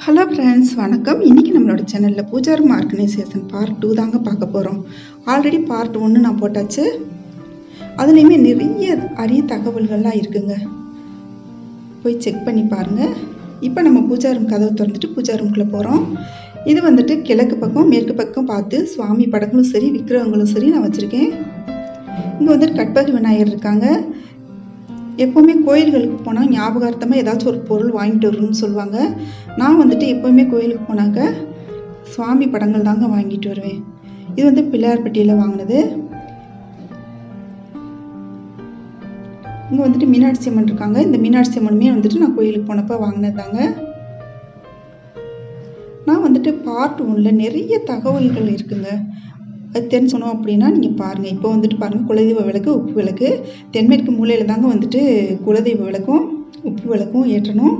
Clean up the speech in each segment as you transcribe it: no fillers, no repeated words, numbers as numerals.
Hello friends, வணக்கம். இன்றைக்கி நம்மளோட சேனலில் பூஜா ரூம் ஆர்கனைசேஷன் பார்ட் 2 தாங்க பார்க்க போகிறோம். ஆல்ரெடி பார்ட் 1 நான் போட்டாச்சு. அதுலேயுமே நிறைய அரிய தகவல்கள்லாம் இருக்குங்க, போய் செக் பண்ணி பாருங்கள். இப்போ நம்ம பூஜா ரூம் கதவை திறந்துட்டு பூஜா ரூம்குள்ளே போகிறோம். இது வந்துட்டு கிழக்கு பக்கம் மேற்கு பக்கம் பார்த்து சுவாமி படங்களும் சரி விக்கிரகங்களும் சரி நான் வச்சுருக்கேன். இங்கே வந்துட்டு கற்பக விநாயகர் இருக்காங்க. எப்போவுமே கோயில்களுக்கு போனால் ஞாபகார்த்தமாக ஏதாச்சும் ஒரு பொருள் வாங்கிட்டு வரணும்னு சொல்லுவாங்க. நான் வந்துட்டு எப்போவுமே கோயிலுக்கு போனாக்க சுவாமி படங்கள் தாங்க வாங்கிட்டு வருவேன். இது வந்து பிள்ளையார்பட்டியில் வாங்கினது. இங்கே வந்துட்டு மீனாட்சி அம்மன் இருக்காங்க. இந்த மீனாட்சி அம்மனுமே வந்துட்டு நான் கோயிலுக்கு போனப்போ வாங்கினது தாங்க. நான் வந்துட்டு பார்ட் 1 நிறைய தகவல்கள் இருக்குங்க, அது தெரிஞ்சுக்கணும் அப்படின்னா நீங்கள் பாருங்கள். இப்போ வந்துட்டு பாருங்கள், குலதெய்வ விளக்கு உப்பு விளக்கு தென்மேற்கு மூலையில் தாங்க வந்துட்டு குலதெய்வ விளக்கும் உப்பு விளக்கும் ஏற்றணும்.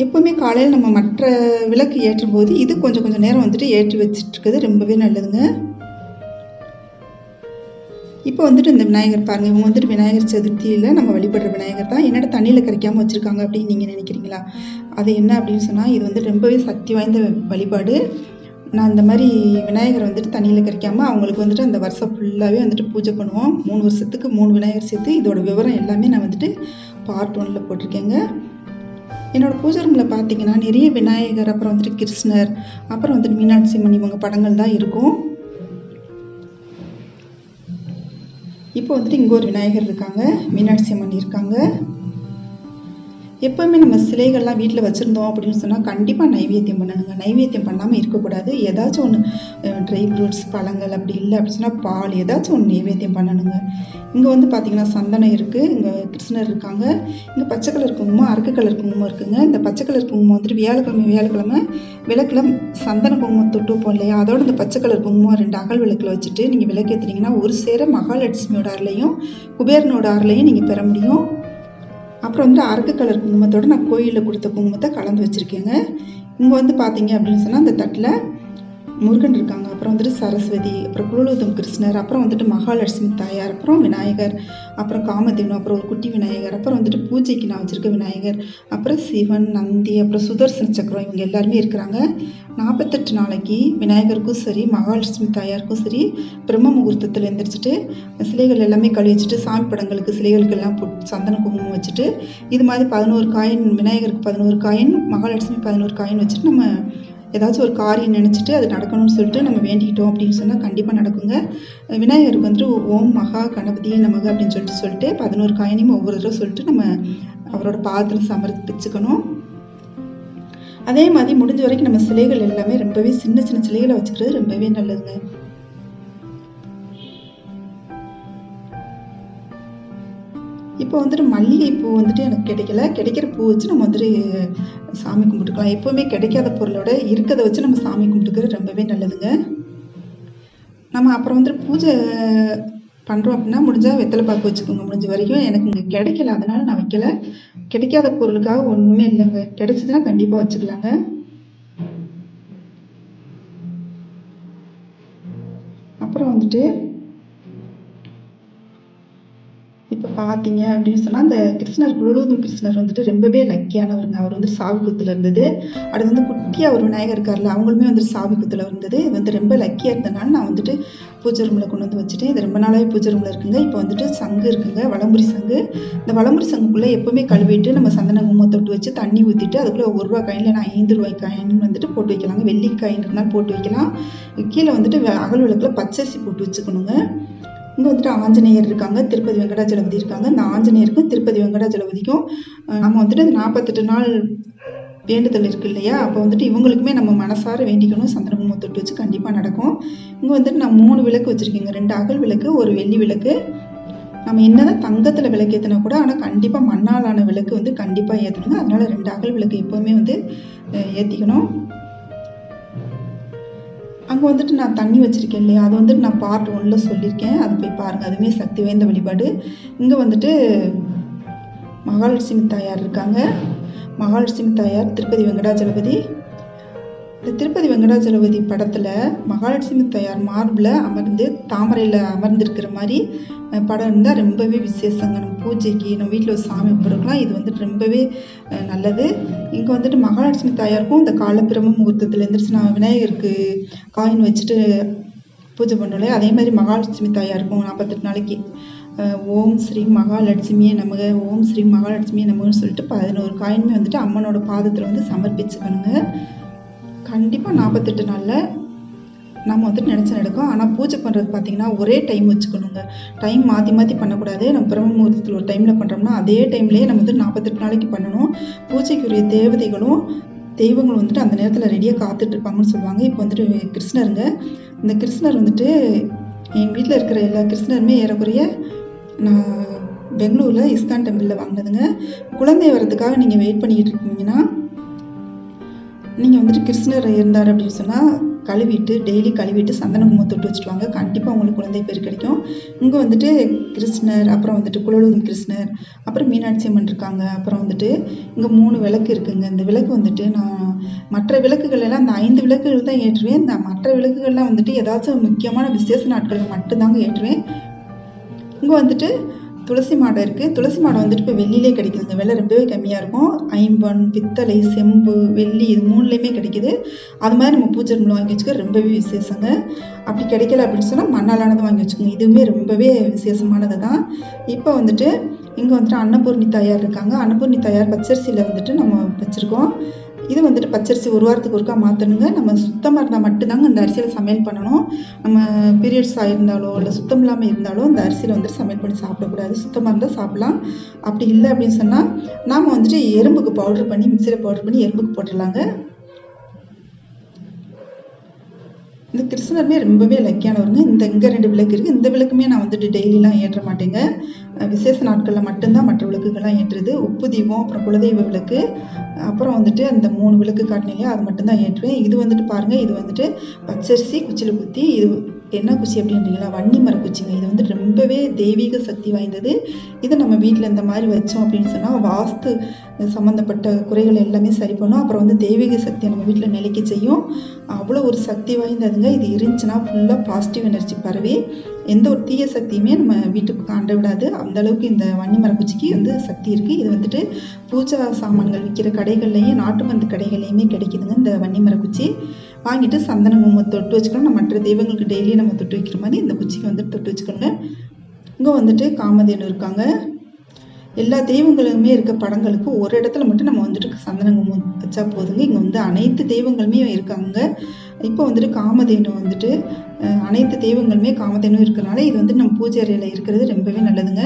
எப்போவுமே காலையில் நம்ம மற்ற விளக்கு ஏற்றும் போது இது கொஞ்சம் நேரம் வந்துட்டு ஏற்றி வச்சுட்டு இருக்குது ரொம்பவே நல்லதுங்க. இப்போ வந்துட்டு இந்த விநாயகர் பாருங்கள், இவங்க வந்துட்டு விநாயகர் சதுர்த்தியில் நம்ம வழிபடுற விநாயகர் தான். என்னோட தண்ணியில் கரைக்காமல் வச்சுருக்காங்க அப்படின்னு நீங்கள் நினைக்கிறீங்களா? அது என்ன அப்படின்னு சொன்னால், இது வந்து ரொம்பவே சக்தி வாய்ந்த வழிபாடு. நான் இந்த மாதிரி விநாயகரை வந்துட்டு தண்ணியில் கரைக்காமல் அவங்களுக்கு வந்துட்டு அந்த வருஷம் ஃபுல்லாகவே வந்துட்டு பூஜை பண்ணுவோம். 3 வருஷத்துக்கு 3 விநாயகர் சேர்த்து இதோட விவரம் எல்லாமே நான் வந்துட்டு பார்ட் 1 போட்டிருக்கேங்க. என்னோடய பூஜை ரூமில் பார்த்தீங்கன்னா நிறைய விநாயகர், அப்புறம் வந்துட்டு கிருஷ்ணர், அப்புறம் வந்துட்டு மீனாட்சி அம்மன் இவங்க படங்கள் தான் இருக்கும். இப்போ வந்துட்டு இங்கே ஒரு விநாயகர் இருக்காங்க, மீனாட்சி அம்மன் இருக்காங்க. எப்போவுமே நம்ம சிலைகள்லாம் வீட்டில் வச்சுருந்தோம் அப்படின்னு சொன்னால் கண்டிப்பாக நைவேத்தியம் பண்ணணுங்க. நைவேத்தியம் பண்ணாமல் இருக்கக்கூடாது. ஏதாச்சும் ஒன்று ட்ரை ஃப்ரூட்ஸ், பழங்கள், அப்படி இல்லை அப்படின்னு சொன்னால் பால், ஏதாச்சும் ஒன்று நைவேத்தியம் பண்ணணுங்க. இங்கே வந்து பார்த்திங்கன்னா சந்தனம் இருக்குது, இங்கே கிருஷ்ணர் இருக்காங்க. இங்கே பச்சை கலர் குங்குமம், அரக்கு கலர் குங்குமம் இருக்குங்க. இந்த பச்சை கலர் குங்குமம் வந்துட்டு வியாழக்கிழமை விளக்கில் சந்தன குங்குமம் தொட்டு வைப்போம் இல்லையா, அதோட இந்த பச்சை கலர் குங்குமம் 2 அகல் விளக்கில் வச்சுட்டு நீங்கள் விளக்கேற்றினீங்கன்னா ஒரு சேர மகாலட்சுமியோட அருளையும் குபேரனோட அருளையும் நீங்கள் பெற முடியும். அப்புறம் வந்து அரக்கு கலர் குங்குமத்தோடு நான் கோயிலில் கொடுத்த குங்குமத்தை கலந்து வச்சுருக்கேங்க. இங்கே வந்து பார்த்தீங்க அப்படின்னு சொன்னால் அந்த தட்டில் முருகன் இருக்காங்க, அப்புறம் வந்துட்டு சரஸ்வதி, அப்புறம் குலோலுதம் கிருஷ்ணர், அப்புறம் வந்துட்டு மகாலட்சுமி தாயார், அப்புறம் விநாயகர், அப்புறம் காமதேவன், அப்புறம் ஒரு குட்டி விநாயகர், அப்புறம் வந்துட்டு பூஜைக்கு நான் வச்சுருக்க விநாயகர், அப்புறம் சிவன், நந்தி, அப்புறம் சுதர்சன சக்கரம், இவங்க எல்லாருமே இருக்கிறாங்க. 48 நாளைக்கு விநாயகருக்கும் சரி மகாலட்சுமி தாயாருக்கும் சரி பிரம்ம முகூர்த்தத்தில் எழுந்திரிச்சிட்டு சிலைகள் எல்லாமே கழுவி வச்சுட்டு சாமி படங்களுக்கு சிலைகளுக்கெல்லாம் சந்தன குங்குமம் வச்சுட்டு இது மாதிரி 11 காயின், விநாயகருக்கு 11 காயின், மகாலட்சுமி 11 காயின் வச்சுட்டு நம்ம ஏதாச்சும் ஒரு காரியம் நினச்சிட்டு அது நடக்கணும்னு சொல்லிட்டு நம்ம வேண்டிக்கிட்டோம் அப்படின்னு சொன்னால் கண்டிப்பாக நடக்குங்க. விநாயகருக்கு வந்துட்டு ஓம் மகா கணபதியே நமக அப்படின்னு சொல்லிட்டு 11 காயினையும் ஒவ்வொரு தடவை சொல்லிட்டு நம்ம அவரோட பாதத்தில் சமர்ப்பிச்சுக்கணும். அதே மாதிரி முடிஞ்ச வரைக்கும் நம்ம சிலைகள் எல்லாமே ரொம்பவே சின்ன சிலைகளை வச்சுக்கிறது ரொம்பவே நல்லதுங்க. இப்போ வந்துட்டு மல்லிகைப்பூ வந்துட்டு எனக்கு கிடைக்கிற பூ வச்சு நம்ம வந்துட்டு சாமி கும்பிட்டுக்கலாம். எப்போவுமே கிடைக்காத பொருளோட இருக்கிறத வச்சு நம்ம சாமி கும்பிட்டுக்கிறது ரொம்பவே நல்லதுங்க. நம்ம அப்புறம் வந்துட்டு பூஜை பண்ணுறோம் அப்படின்னா முடிஞ்சால் வெத்தலை பாக்கு வச்சுக்கோங்க. முடிஞ்ச வரைக்கும் எனக்கு இங்கே கிடைக்கல, அதனால நான் வைக்கல. கிடைக்காத பொருளுக்காக ஒன்றுமே இல்லைங்க, கிடைச்சதுன்னா கண்டிப்பாக வச்சுக்கலாங்க. அப்புறம் வந்துட்டு இப்போ பார்த்தீங்க அப்படின்னு சொன்னால் அந்த கிருஷ்ணர் குலோலுதம் கிருஷ்ணர் வந்துட்டு ரொம்பவே லக்கியானவருங்க. அவர் வந்து சாவி குத்தில் இருந்தது. அது வந்து குட்டியாக ஒரு விநாயகர் இருக்கார்ல, அவங்களுமே வந்துட்டு சாவி குத்தில் இருந்தது. இது வந்து ரொம்ப லக்கியாக இருந்ததுனால நான் வந்துட்டு பூஜை ரூமில் கொண்டு வந்து வச்சுட்டேன். இது ரொம்ப நாளாகவே பூஜை ரூமில் இருக்குங்க. இப்போ வந்துட்டு சங்கு இருக்குங்க, வலம்புரி சங்கு. இந்த வலம்புரி சங்குக்குள்ளே எப்போவுமே கழுவிட்டு நம்ம சந்தன குங்குமம் தொட்டு வச்சு தண்ணி ஊற்றிட்டு அதுக்குள்ளே 1 ரூபா காயின் இல்லைனா 5 ரூபாய் காயின் வந்துட்டு போட்டு வைக்கலாங்க. வெள்ளி காயின் இருந்தாலும் போட்டு வைக்கலாம். கீழே வந்துட்டு அகல் விளக்கில் பச்சரிசி போட்டு வச்சுக்கணுங்க. இங்கே வந்துட்டு ஆஞ்சநேயர் இருக்காங்க, திருப்பதி வெங்கடாஜலபதி இருக்காங்க. இந்த ஆஞ்சநேயருக்கும் திருப்பதி வெங்கடாஜலபதிக்கும் நம்ம வந்துட்டு 48 நாள் வேண்டுதல் இருக்குது இல்லையா, அப்போ வந்துட்டு இவங்களுக்குமே நம்ம மனசார வேண்டிக்கணும். சந்தன குங்குமம் தொட்டு வச்சு கண்டிப்பாக நடக்கும். இங்கே வந்துட்டு நான் 3 விளக்கு வச்சுருக்கேங்க, 2 அகல் விளக்கு, ஒரு வெள்ளி விளக்கு. நம்ம என்னதான் தங்கத்தில் விளக்கு ஏற்றினா கூட ஆனால் கண்டிப்பாக மண்ணாலான விளக்கு வந்து கண்டிப்பாக ஏற்றணுங்க. அதனால் 2 அகல் விளக்கு எப்போவுமே வந்து ஏற்றிக்கணும். அங்கே வந்துட்டு நான் தண்ணி வச்சுருக்கேன் இல்லையா, அது வந்துட்டு நான் பார்ட் 1 சொல்லியிருக்கேன், அது போய் பாருங்கள். அதுவுமே சக்தி வாய்ந்த வழிபாடு. இங்கே வந்துட்டு மகாலட்சுமி தாயார் இருக்காங்க, மகாலட்சுமி தாயார், திருப்பதி வெங்கடாஜலபதி, இந்த திருப்பதி வெங்கடாஜலபதி படத்தில் மகாலட்சுமி தாயார் மார்பில் அமர்ந்து தாமரையில் அமர்ந்திருக்கிற மாதிரி படம் இருந்தால் ரொம்பவே விசேஷங்க. நம்ம பூஜைக்கு நம்ம வீட்டில் ஒரு சாமி கும்பிடுக்கலாம், இது வந்துட்டு ரொம்பவே நல்லது. இங்கே வந்துட்டு மகாலட்சுமி தாயாருக்கும் இந்த காலப்பிரம முகூர்த்தத்தில் எழுந்திரிச்சு நான் விநாயகருக்கு காயின் வச்சுட்டு பூஜை பண்ணல, அதே மாதிரி மகாலட்சுமி தாயாருக்கும் 48 நாளைக்கு ஓம் ஸ்ரீ மகாலட்சுமியே நமக, ஓம் ஸ்ரீ மகாலட்சுமியே நமகன்னு சொல்லிட்டு 11 காயினுமே வந்துட்டு அம்மனோட பாதத்தில் வந்து சமர்ப்பிச்சுக்கணுங்க. கண்டிப்பாக 48 நாளில் நம்ம வந்துட்டு நினச்சி நடக்கும். ஆனால் பூஜை பண்ணுறது பார்த்திங்கன்னா ஒரே டைம் வச்சுக்கணுங்க. டைம் மாற்றி மாற்றி பண்ணக்கூடாது. நம்ம பிரம்ம முகூர்த்தத்தில் ஒரு டைமில் பண்ணுறோம்னா அதே டைம்லேயே நம்ம வந்து 48 நாளைக்கு பண்ணணும். பூஜைக்குரிய தேவதைகளும் தெய்வங்களும் வந்துட்டு அந்த நேரத்தில் ரெடியாக காத்துட்ருப்பாங்கன்னு சொல்லுவாங்க. இப்போ வந்துட்டு கிருஷ்ணருங்க, இந்த கிருஷ்ணர் வந்துட்டு என் வீட்டில் இருக்கிற எல்லா கிருஷ்ணருமே ஏறக்குறைய நான் பெங்களூரில் இஸ்கான் டெம்பிளில் வாங்கினதுங்க. குழந்தை வரதுக்காக நீங்கள் வெயிட் பண்ணிக்கிட்டு இருக்கீங்கன்னா நீங்கள் வந்துட்டு கிருஷ்ணர் இருந்தார் அப்படின்னு சொன்னால் டெய்லி கழுவிட்டு சந்தன குங்குமம் தொட்டு வச்சுட்டு வாங்க. கண்டிப்பாக உங்களுக்கு குழந்தை பேர் கிடைக்கும். இங்கே வந்துட்டு கிருஷ்ணர், அப்புறம் வந்துட்டு குழலும் கிருஷ்ணர், அப்புறம் மீனாட்சி அம்மன் இருக்காங்க. அப்புறம் வந்துட்டு இங்கே 3 விளக்கு இருக்குங்க. இந்த விளக்கு வந்துட்டு நான் மற்ற விளக்குகள் எல்லாம் இந்த 5 விளக்குகள் தான் ஏற்றுவேன். இந்த மற்ற விளக்குகள்லாம் வந்துட்டு ஏதாச்சும் முக்கியமான விசேஷ நாட்களில் மட்டும்தாங்க ஏற்றுவேன். இங்கே வந்துட்டு துளசி மாடம் இருக்குது. துளசி மாடம் வந்துட்டு இப்போ வெள்ளியிலே கிடைக்குதுங்க. விலை ரொம்பவே கம்மியாக இருக்கும். ஐம்பொன், பித்தளை, செம்பு, வெள்ளி இது 3லேயுமே கிடைக்குது. அது மாதிரி நம்ம பூஜை ரூமில் வாங்கி வச்சுக்க ரொம்பவே விசேஷங்க. அப்படி கிடைக்கல அப்படின்னு சொன்னால் மண்ணாலானது வாங்கி வச்சுக்கோங்க. இதுவுமே ரொம்பவே விசேஷமானது தான். இப்போ வந்துட்டு இங்கே வந்துட்டு அன்னபூர்ணி தாயார் இருக்காங்க. அன்னபூர்ணி தாயார் பச்சரிசியில் வந்துட்டு நம்ம வச்சுருக்கோம். இது வந்துட்டு பச்சரிசி 1 வாரத்துக்கு ஒருக்கா மாற்றணுங்க. நம்ம சுத்தமாக இருந்தால் மட்டும்தாங்க இந்த அரிசியில் சமையல் பண்ணணும். நம்ம பீரியட்ஸ் ஆகிருந்தாலோ இல்லை சுத்தம் இல்லாமல் இருந்தாலோ இந்த அரிசியில் வந்துட்டு சமையல் பண்ணி சாப்பிடக்கூடாது. சுத்தமாக இருந்தால் சாப்பிட்லாம். அப்படி இல்லை அப்படின்னு சொன்னால் நாம் வந்துட்டு எறும்புக்கு பவுடர் பண்ணி மிக்சியில் பவுடர் பண்ணி எறும்புக்கு போட்டுடலாங்க. இந்த கிருஷ்ணருமே ரொம்பவே லக்கியானவருங்க. இங்கே 2 விளக்கு இருக்குது. இந்த விளக்குமே நான் வந்துட்டு டெய்லிலாம் ஏற்ற மாட்டேங்க. விசேஷ நாட்களில் மட்டும்தான் மற்ற விளக்குகள்லாம் ஏற்றுறது. உப்பு தீபம், அப்புறம் குலதெய்வ விளக்கு, அப்புறம் வந்துட்டு அந்த 3 விளக்கு காட்டினீங்க அது மட்டும்தான் ஏற்றுவேன். இது வந்துட்டு பாருங்கள், இது வந்துட்டு பச்சரிசி குச்சியில் குத்தி, இது என்ன குச்சி அப்படின்றீங்களா, வன்னி மர குச்சிங்க. இது வந்து ரொம்பவே தெய்வீக சக்தி வாய்ந்தது. இதை நம்ம வீட்டில் இந்த மாதிரி வச்சோம் அப்படின்னு சொன்னால் வாஸ்து சம்மந்தப்பட்ட குறைகள் எல்லாமே சரி பண்ணும். அப்புறம் வந்து தெய்வீக சக்தியை நம்ம வீட்டில் நிலைக்க செய்யும். அவ்வளோ ஒரு சக்தி வாய்ந்ததுங்க. இது இருந்துச்சுன்னா ஃபுல்லாக பாசிட்டிவ் எனர்ஜி பரவி எந்த ஒரு தீய சக்தியுமே நம்ம வீட்டுக்கு காண்ட விடாது. அந்த அளவுக்கு இந்த வன்னி மர குச்சிக்கு வந்து சக்தி இருக்குது. இது வந்துட்டு பூஜா சாமான்கள் விற்கிற கடைகள்லையும் நாட்டு மருந்து கடைகள்லையுமே கிடைக்குதுங்க. இந்த வன்னி மர குச்சி வாங்கிட்டு சந்தன குங்குமம் தொட்டு வச்சுக்கணும். நம்ம மற்ற தெய்வங்களுக்கு டெய்லி நம்ம தொட்டு வைக்கிற மாதிரி இந்த குச்சிக்கு வந்துட்டு தொட்டு வச்சுக்கோங்க. இங்கே வந்துட்டு காமதேனு இருக்காங்க. எல்லா தெய்வங்களுமே இருக்க படங்களுக்கு ஒரு இடத்துல மட்டும் நம்ம வந்துட்டு சந்தன குங்குமம் வச்சா போதுங்க. இங்கே வந்து அனைத்து தெய்வங்களுமே இருக்காங்க. இப்போ வந்துட்டு காமதேனு வந்துட்டு அனைத்து தெய்வங்களுமே காமதேனும் இருக்கிறனால இது வந்து நம்ம பூஜை அறையில் இருக்கிறது ரொம்பவே நல்லதுங்க.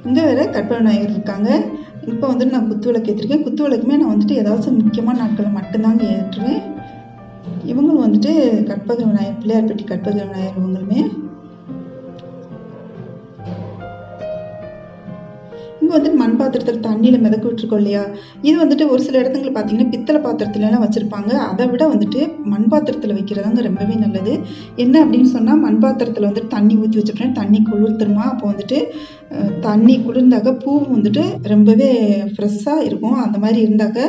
இங்கே வேற கற்பக விநாயகர் இருக்காங்க. இப்போ வந்துட்டு நான் குத்து விளக்கு ஏற்றிருக்கேன். குத்து விளக்குமே நான் வந்துட்டு ஏதாச்சும் முக்கியமான நாட்களை மட்டும்தாங்க ஏற்றுவேன். இவங்களும் வந்துட்டு கற்பக விநாயகர், பிள்ளையார்பட்டி கற்பக விநாயகர் இவங்களுமே. இங்கே வந்துட்டு மண் பாத்திரத்தில் தண்ணியில் மிதக்க விட்டுருக்கோம் இல்லையா, இது வந்துட்டு ஒரு சில இடத்துல பார்த்தீங்கன்னா பித்தளை பாத்திரத்துலலாம் வச்சுருப்பாங்க. அதை விட வந்துட்டு மண் பாத்திரத்தில் வைக்கிறதாங்க ரொம்பவே நல்லது. என்ன அப்படின்னு சொன்னால் மண் பாத்திரத்தில் வந்துட்டு தண்ணி ஊற்றி வச்சுட்டேன், தண்ணி குளிர்த்துருமா. அப்போ வந்துட்டு தண்ணி குளிர்ந்தாக்க பூ வந்துட்டு ரொம்பவே ஃப்ரெஷ்ஷாக இருக்கும். அந்த மாதிரி இருந்தாக்க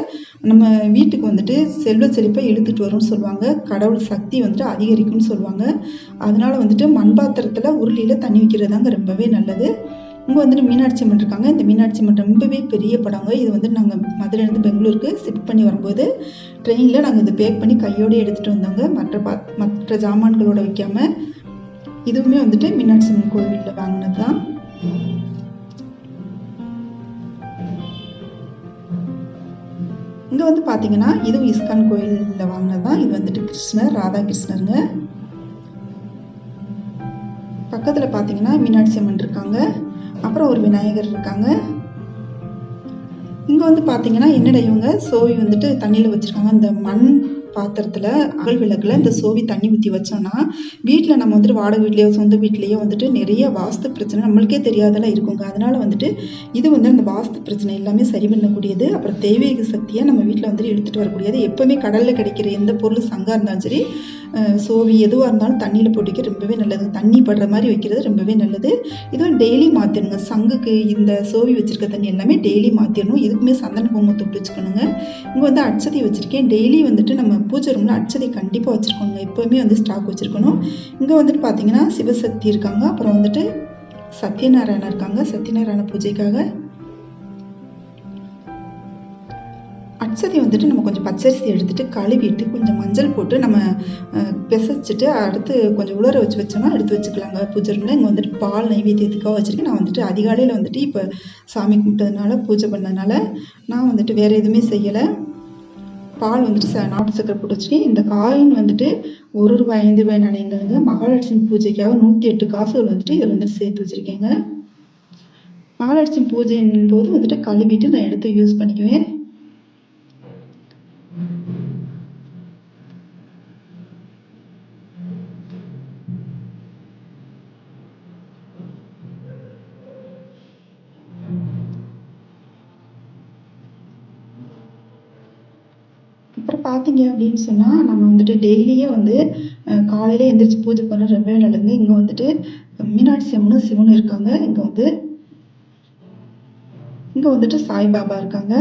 நம்ம வீட்டுக்கு வந்துட்டு செல்வ செழிப்பை இழுத்துட்டு வரும்னு சொல்லுவாங்க. கடவுள் சக்தி வந்துட்டு அதிகரிக்கும்னு சொல்லுவாங்க. அதனால வந்துட்டு மண் பாத்திரத்தில் உருளியில் தண்ணி வைக்கிறதாங்க ரொம்பவே நல்லது. இங்கே வந்துட்டு மீனாட்சி அம்மன் இருக்காங்க. இந்த மீனாட்சி அம்மன் ரொம்பவே பெரிய படங்க. இது வந்து நாங்கள் மதுரையிலேருந்து பெங்களூருக்கு ஷிஃப்ட் பண்ணி வரும்போது ட்ரெயினில் நாங்கள் இதை பேக் பண்ணி கையோடு எடுத்துகிட்டு வந்தோங்க. மற்ற ஜாமான்களோட வைக்காம. இதுவுமே வந்துட்டு மீனாட்சி அம்மன் கோவிலில் வாங்கினது தான். இங்கே வந்து பார்த்தீங்கன்னா இதுவும் இஸ்கான் கோயிலில் வாங்கினது தான். இது வந்துட்டு கிருஷ்ணர், ராதா கிருஷ்ணருங்க. பக்கத்தில் பார்த்தீங்கன்னா மீனாட்சி அம்மன் இருக்காங்க. அப்புறம் ஒரு விநாயகர் இருக்காங்க. இங்கே வந்து பார்த்தீங்கன்னா என்னடா இவங்க சோவி வந்துட்டு தண்ணியில் வச்சுருக்காங்க. இந்த மண் பாத்திரத்தில் அகல் விளக்கில் இந்த சோவி தண்ணி ஊற்றி வச்சோன்னா வீட்டில் நம்ம வந்துட்டு வாடகை வீட்லேயோ சொந்த வீட்லேயோ வந்துட்டு நிறைய வாஸ்து பிரச்சனை நம்மளுக்கே தெரியாதெல்லாம் இருக்குங்க. அதனால் வந்துட்டு இது வந்து அந்த வாஸ்து பிரச்சனை எல்லாமே சரி பண்ணக்கூடியது. அப்புறம் தெய்வீக சக்தியை நம்ம வீட்டில் வந்துட்டு எடுத்துகிட்டு வரக்கூடியது. எப்போவுமே கடலில் கிடைக்கிற எந்த பொருள் சங்காக இருந்தாலும் சரி சோவி எதுவாக இருந்தாலும் தண்ணியில் போட்டு வைக்க ரொம்பவே நல்லது. தண்ணி படுற மாதிரி வைக்கிறது ரொம்பவே நல்லது. இதுவும் டெய்லி மாற்றிடணுங்க. சங்குக்கு இந்த சோவி வச்சுருக்க தண்ணி எல்லாமே டெய்லி மாற்றிடணும். இதுக்குமே சந்தன குங்குமத்தை விட்டு வச்சுக்கணுங்க. இங்கே வந்து அட்சதை வச்சுருக்கேன். டெய்லி வந்துட்டு நம்ம பூஜை ரூமில் அட்சதை கண்டிப்பாக வச்சுருக்கோங்க. எப்போவுமே வந்து ஸ்டாக் வச்சுருக்கணும். இங்கே வந்துட்டு பார்த்தீங்கன்னா சிவசக்தி இருக்காங்க. அப்புறம் வந்துட்டு சத்யநாராயணன் இருக்காங்க. சத்யநாராயண பூஜைக்காக அட்சதை வந்துட்டு நம்ம கொஞ்சம் பச்சரிசி எடுத்துகிட்டு கழுவிட்டு கொஞ்சம் மஞ்சள் போட்டு நம்ம பிசைச்சிட்டு அடுத்து கொஞ்சம் உலர வச்சோம்னா எடுத்து வச்சுக்கலாங்க பூஜை ரூமில். இங்கே வந்துட்டு பால் நைவேத்தியத்துக்காக வச்சுருக்கேன். நான் வந்துட்டு அதிகாலையில் வந்துட்டு இப்போ சாமி கும்பிட்டதுனால பூஜை பண்ணதுனால நான் வந்துட்டு வேறு எதுவுமே செய்யலை. பால் வந்துட்டு நாட்டு சக்கரை போட்டு வச்சுருக்கேன். இந்த காயின் வந்துட்டு ₹1 ₹5 நாணயங்களுங்க. மகாலட்சுமி பூஜைக்காக 108 காசுகள் வந்துட்டு இதில் வந்துட்டு சேர்த்து வச்சுருக்கேங்க. மகாலட்சுமி பூஜையின் போது வந்துட்டு கழுவிட்டு நான் எடுத்து யூஸ் பண்ணிக்குவேன். அப்புறம் பார்த்தீங்க அப்படின்னு சொன்னால் நம்ம வந்துட்டு டெய்லியே வந்து காலையில் எழுந்திரிச்சு பூஜை பண்ண ரொம்பவே நல்லதுங்க. இங்கே வந்துட்டு மீனாட்சி அம்மனும் சிவனும் இருக்காங்க. இங்கே வந்துட்டு சாய்பாபா இருக்காங்க.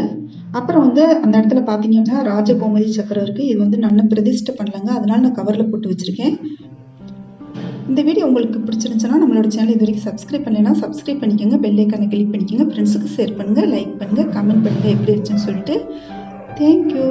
அப்புறம் வந்து அந்த இடத்துல பார்த்தீங்க அப்படின்னா ராஜகோமதி சக்கரம் இருக்குது. இது வந்து நான் பிரதிஷ்டை பண்ணலங்க, அதனால நான் கவரில் போட்டு வச்சுருக்கேன். இந்த வீடியோ உங்களுக்கு பிடிச்சிருந்துச்சுன்னா நம்மளோட சேனல் இது வரைக்கும் சப்ஸ்கிரைப் பண்ணலைன்னா சப்ஸ்கிரைப் பண்ணிக்கோங்க. பெல் ஐக்கானை கிளிக் பண்ணிக்கோங்க. ஃப்ரெண்ட்ஸுக்கு ஷேர் பண்ணுங்கள், லைக் பண்ணுங்கள், கமெண்ட் பண்ணுங்கள் எப்படி இருந்துச்சுன்னு சொல்லிட்டு. தேங்க்யூ.